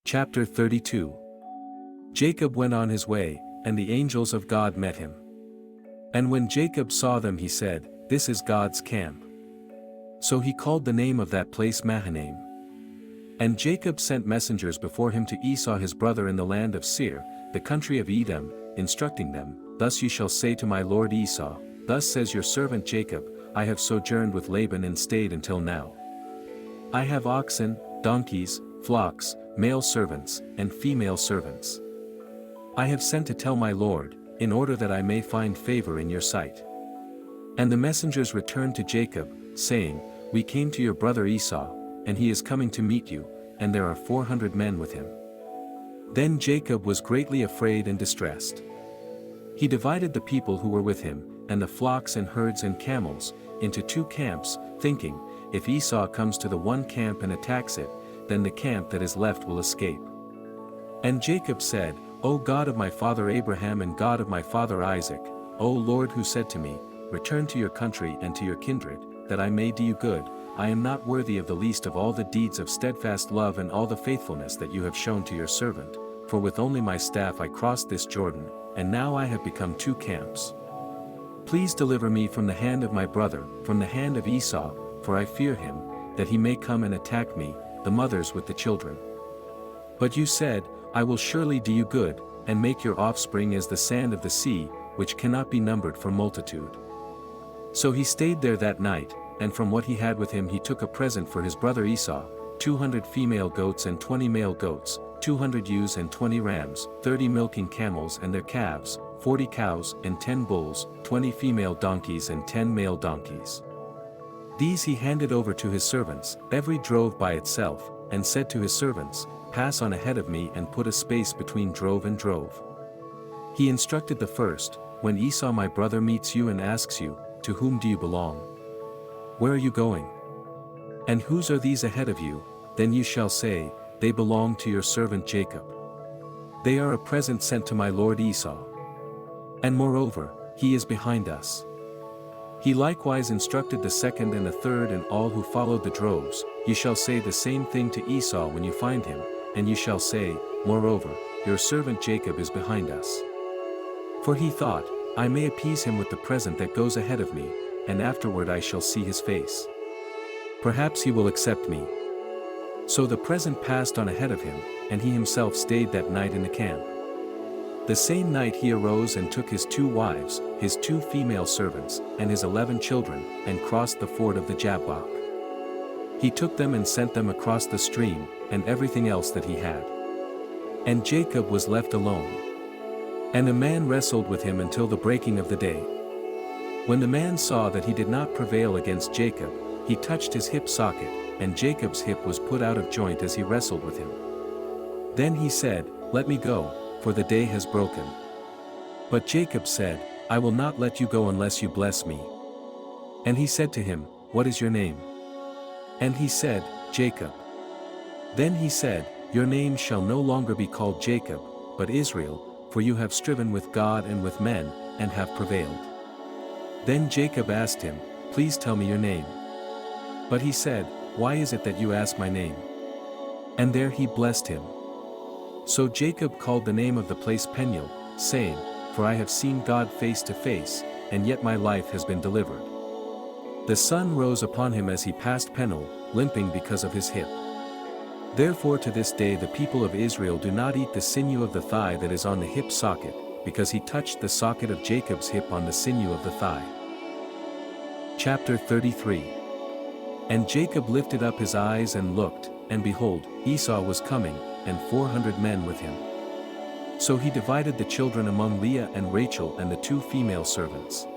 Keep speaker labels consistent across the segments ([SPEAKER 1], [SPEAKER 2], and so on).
[SPEAKER 1] Chapter 32. Jacob went on his way, and the angels of God met him. And when Jacob saw them he said, "This is God's camp." So he called the name of that place Mahanaim. And Jacob sent messengers before him to Esau his brother in the land of Seir, the country of Edom, instructing them, "Thus you shall say to my lord Esau, Thus says your servant Jacob, I have sojourned with Laban and stayed until now. I have oxen, donkeys, flocks, male servants, and female servants. I have sent to tell my lord, in order that I may find favor in your sight." And the messengers returned to Jacob, saying, "We came to your brother Esau, and he is coming to meet you, and there are 400 men with him." Then Jacob was greatly afraid and distressed. He divided the people who were with him, and the flocks and herds and camels, into 2 camps, thinking, "If Esau comes to the one camp and attacks it, then the camp that is left will escape." And Jacob said, "O God of my father Abraham and God of my father Isaac, O Lord, who said to me, Return to your country and to your kindred, that I may do you good, I am not worthy of the least of all the deeds of steadfast love and all the faithfulness that you have shown to your servant, for with only my staff I crossed this Jordan, and now I have become 2 camps. Please deliver me from the hand of my brother, from the hand of Esau, for I fear him, that he may come and attack me, the mothers with the children. But you said, I will surely do you good, and make your offspring as the sand of the sea, which cannot be numbered for multitude." So he stayed there that night, and from what he had with him he took a present for his brother Esau, 200 female goats and 20 male goats, 200 ewes and 20 rams, 30 milking camels and their calves, 40 cows and 10 bulls, 20 female donkeys and 10 male donkeys. These he handed over to his servants, every drove by itself, and said to his servants, "Pass on ahead of me and put a space between drove and drove." He instructed the first, "When Esau my brother meets you and asks you, 'To whom do you belong? Where are you going? And whose are these ahead of you?' Then you shall say, 'They belong to your servant Jacob. They are a present sent to my lord Esau. And moreover, he is behind us.'" He likewise instructed the second and the third and all who followed the droves, "You shall say the same thing to Esau when you find him, and you shall say, 'Moreover, your servant Jacob is behind us.' For he thought, I may appease him with the present that goes ahead of me, and afterward I shall see his face. Perhaps he will accept me." So the present passed on ahead of him, and he himself stayed that night in the camp. The same night he arose and took his 2 wives, his 2 female servants, and his 11 children, and crossed the ford of the Jabbok. He took them and sent them across the stream, and everything else that he had. And Jacob was left alone. And a man wrestled with him until the breaking of the day. When the man saw that he did not prevail against Jacob, he touched his hip socket, and Jacob's hip was put out of joint as he wrestled with him. Then he said, "Let me go, for the day has broken." But Jacob said, "I will not let you go unless you bless me." And he said to him, "What is your name?" And he said, "Jacob." Then he said, "Your name shall no longer be called Jacob, but Israel, for you have striven with God and with men, and have prevailed." Then Jacob asked him, "Please tell me your name." But he said, "Why is it that you ask my name?" And there he blessed him. So Jacob called the name of the place Peniel, saying, "For I have seen God face to face, and yet my life has been delivered." The sun rose upon him as he passed Peniel, limping because of his hip. Therefore to this day the people of Israel do not eat the sinew of the thigh that is on the hip socket, because he touched the socket of Jacob's hip on the sinew of the thigh. Chapter 33. And Jacob lifted up his eyes and looked, and behold, Esau was coming, and 400 men with him. So he divided the children among Leah and Rachel and the 2 female servants.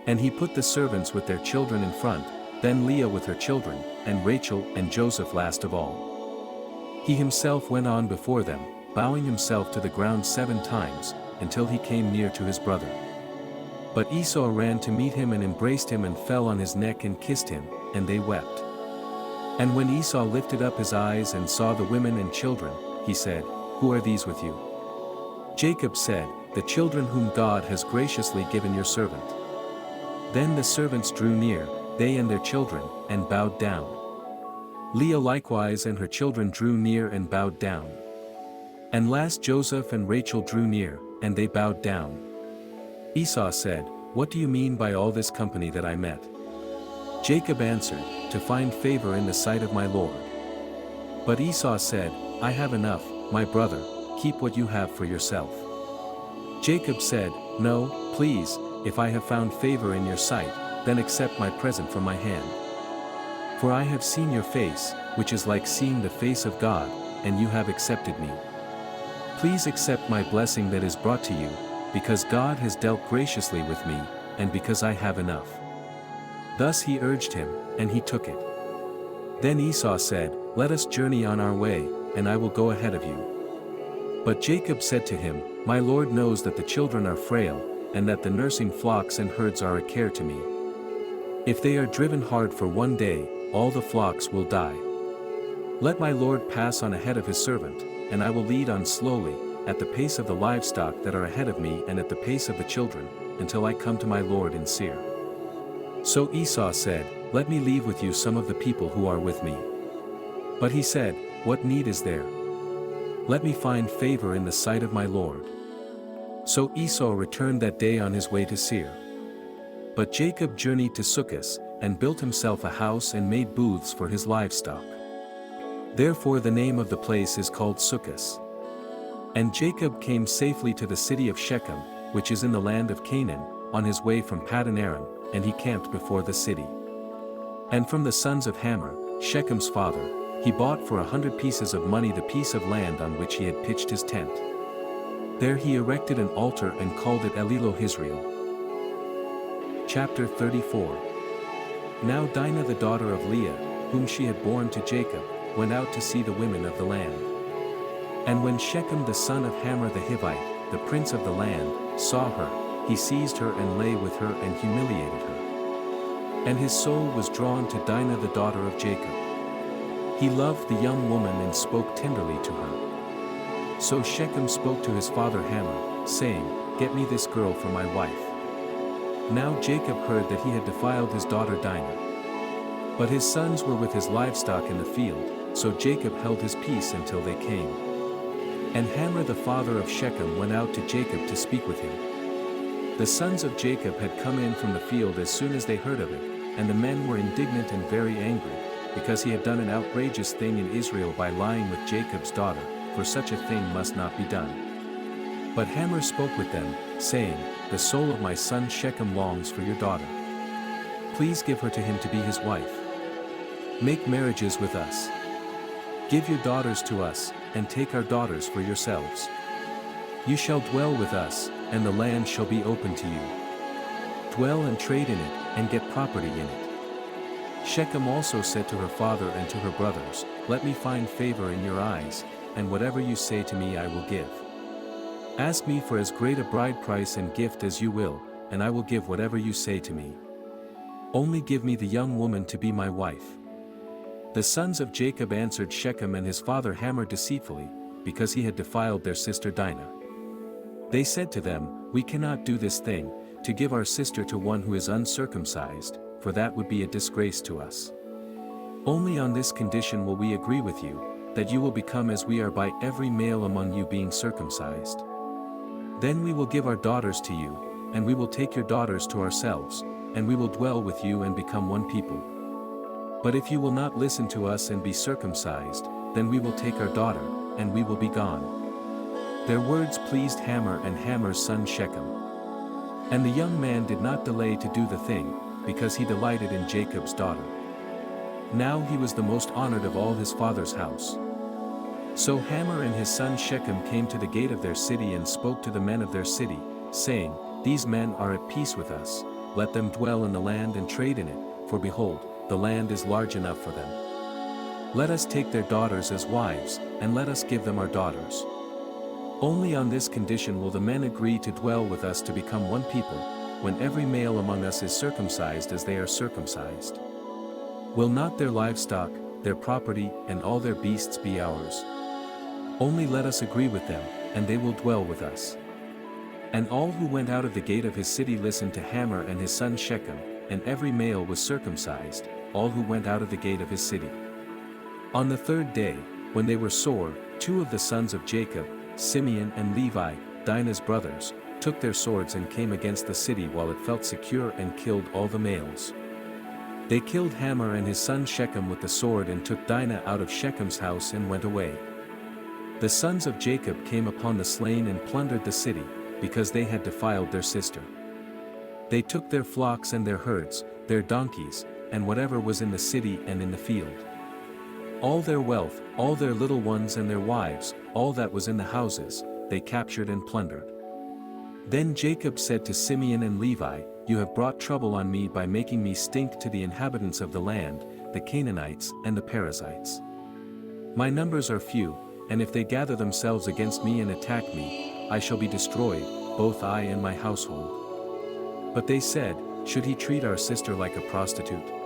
[SPEAKER 1] And he put the servants with their children in front, then Leah with her children, and Rachel and Joseph last of all. He himself went on before them, bowing himself to the ground 7 times, until he came near to his brother. But Esau ran to meet him and embraced him and fell on his neck and kissed him, and they wept. And when Esau lifted up his eyes and saw the women and children, he said, "Who are these with you?" Jacob said, "The children whom God has graciously given your servant." Then the servants drew near, they and their children, and bowed down. Leah likewise and her children drew near and bowed down. And last Joseph and Rachel drew near, and they bowed down. Esau said, "What do you mean by all this company that I met?" Jacob answered, "To find favor in the sight of my Lord." But Esau said, "I have enough, my brother, keep what you have for yourself." Jacob said, "No, please, if I have found favor in your sight, then accept my present from my hand. For I have seen your face, which is like seeing the face of God, and you have accepted me. Please accept my blessing that is brought to you, because God has dealt graciously with me, and because I have enough." Thus he urged him, and he took it. Then Esau said, "Let us journey on our way, and I will go ahead of you." But Jacob said to him, "My Lord knows that the children are frail, and that the nursing flocks and herds are a care to me. If they are driven hard for one day, all the flocks will die. Let my Lord pass on ahead of his servant, and I will lead on slowly, at the pace of the livestock that are ahead of me and at the pace of the children, until I come to my Lord in Seir." So Esau said, "Let me leave with you some of the people who are with me." But he said, "What need is there? Let me find favor in the sight of my Lord." So Esau returned that day on his way to Seir. But Jacob journeyed to Succoth, and built himself a house and made booths for his livestock. Therefore the name of the place is called Succoth. And Jacob came safely to the city of Shechem, which is in the land of Canaan, on his way from Paddan Aram, and he camped before the city. And from the sons of Hamor, Shechem's father, he bought for 100 pieces of money the piece of land on which he had pitched his tent. There he erected an altar and called it Elilohizrael. Chapter 34. Now Dinah the daughter of Leah, whom she had borne to Jacob, went out to see the women of the land. And when Shechem the son of Hamor the Hivite, the prince of the land, saw her, he seized her and lay with her and humiliated her. And his soul was drawn to Dinah the daughter of Jacob. He loved the young woman and spoke tenderly to her. So Shechem spoke to his father Hamor, saying, "Get me this girl for my wife." Now Jacob heard that he had defiled his daughter Dinah. But his sons were with his livestock in the field, so Jacob held his peace until they came. And Hamor the father of Shechem went out to Jacob to speak with him. The sons of Jacob had come in from the field as soon as they heard of it, and the men were indignant and very angry, because he had done an outrageous thing in Israel by lying with Jacob's daughter, for such a thing must not be done. But Hamor spoke with them, saying, "The soul of my son Shechem longs for your daughter. Please give her to him to be his wife. Make marriages with us. Give your daughters to us, and take our daughters for yourselves. You shall dwell with us, and the land shall be open to you. Dwell and trade in it, and get property in it." Shechem also said to her father and to her brothers, "Let me find favor in your eyes, and whatever you say to me I will give. Ask me for as great a bride price and gift as you will, and I will give whatever you say to me. Only give me the young woman to be my wife." The sons of Jacob answered Shechem and his father Hamor deceitfully, because he had defiled their sister Dinah. They said to them, "We cannot do this thing, to give our sister to one who is uncircumcised, for that would be a disgrace to us. Only on this condition will we agree with you, that you will become as we are by every male among you being circumcised. Then we will give our daughters to you, and we will take your daughters to ourselves, and we will dwell with you and become one people. But if you will not listen to us and be circumcised, then we will take our daughter, and we will be gone." Their words pleased Hamor and Hamor's son Shechem. And the young man did not delay to do the thing, because he delighted in Jacob's daughter. Now he was the most honored of all his father's house. So Hamor and his son Shechem came to the gate of their city and spoke to the men of their city, saying, "These men are at peace with us, let them dwell in the land and trade in it, for behold, the land is large enough for them. Let us take their daughters as wives, and let us give them our daughters. Only on this condition will the men agree to dwell with us to become one people, when every male among us is circumcised as they are circumcised. Will not their livestock, their property, and all their beasts be ours? Only let us agree with them, and they will dwell with us." And all who went out of the gate of his city listened to Hamor and his son Shechem, and every male was circumcised, all who went out of the gate of his city. On the third day, when they were sore, two of the sons of Jacob, Simeon and Levi, Dinah's brothers, took their swords and came against the city while it felt secure and killed all the males. They killed Hamor and his son Shechem with the sword and took Dinah out of Shechem's house and went away. The sons of Jacob came upon the slain and plundered the city, because they had defiled their sister. They took their flocks and their herds, their donkeys, and whatever was in the city and in the field. All their wealth, all their little ones and their wives, all that was in the houses, they captured and plundered. Then Jacob said to Simeon and Levi, "You have brought trouble on me by making me stink to the inhabitants of the land, the Canaanites and the Perizzites. My numbers are few, and if they gather themselves against me and attack me, I shall be destroyed, both I and my household." But they said, "Should he treat our sister like a prostitute?"